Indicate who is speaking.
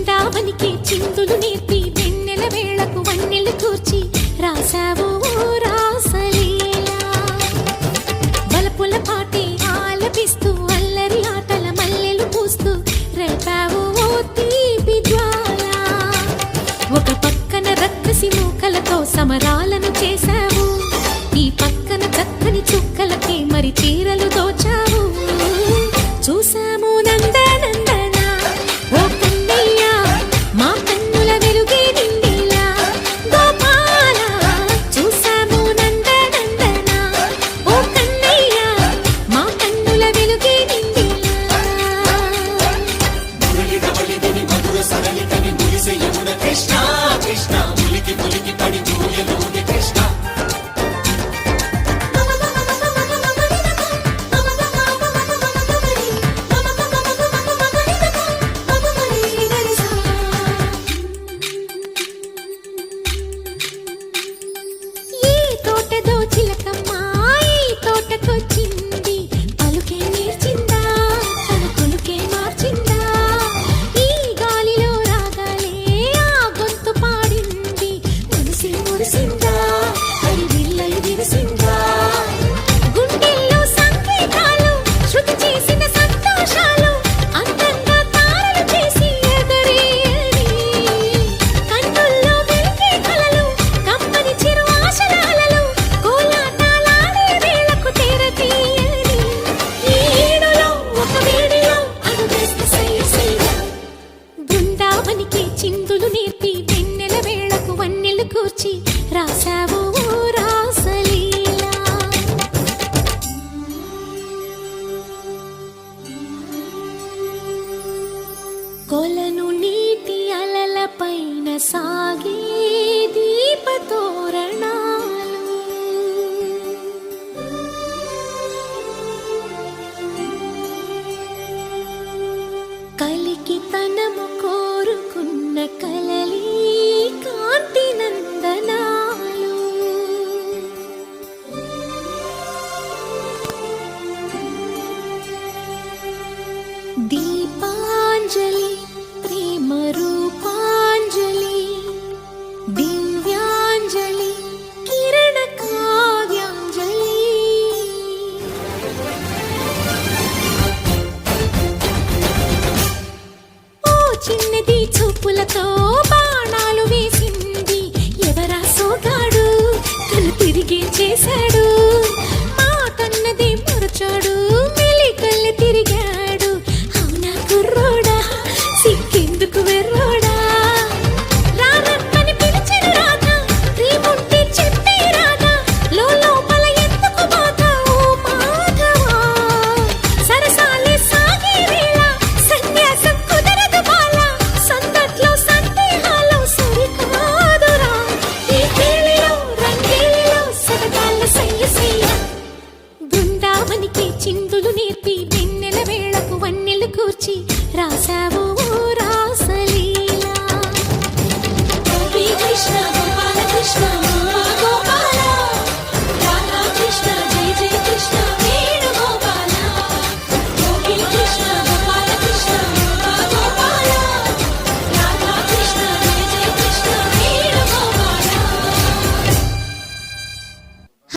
Speaker 1: దావనికి చిందులు నేర్పి వెన్నెల వేళకు వన్నెలు కూర్చి రాసావు రాసలీలా బలపుల పాటే ఆలపిస్తూ అల్లరి ఆటల మల్లెలు పూస్తూ రేపావు తీపి జ్వాల ఒక పక్కన రక్కసి మూకలతో సమరాలను చేశావు ఈ పక్కన చక్కని చుక్కలకి మరి చీరలు దోచావు చూసాము నందనందన ఓ కన్నయ్య మా కన్నుల వెలుగే నిండిలా గోపాల చూసాము నందనందన ఓ కన్నయ్య మా కన్నుల వెలుగే నిండిలా మధుర సరళితని మురిసే యమున కృష్ణ కృష్ణ ములికి ములికి పడి జూయలోని కృష్ణ చిందులు నేర్పి వెన్నెల వేళకు వన్నెలు కూర్చి రాసావు రాసలీలా కొలను నీటి అలల పైన సాగే దీపతోరణాలు కలికి తనము కోరుకున్న కలలి కాంతి నందనాలు దీపాంజలి ప్రేమ రూపాంజలి దివ్యాంజలి కిరణ కావ్యాంజలి చిన్నది చూపులతో బాణాలు వేసింది ఎవరా సోగాడు తను తిరిగి చేశాడు మాటన్నది మరచాడు మెలికల్లి తిరిగాడు అవునా కుర్రోడా సిక్కెందుకు వెర్రోడా రారమ్మని పిలిచిన రాధా రేముంటే చెప్పే రాధా లోపల ఎందుకు బాధ ఓ మాధవా సరసాలే సాగే వేళ సన్యాసం కుదరదు బాల సందట్లో సందేహాలు సరికాదురా ఈ కేళిలో రంగేలిలో సరదాల సయ్య సయ్య బృందావనికి చిందులు నేర్పి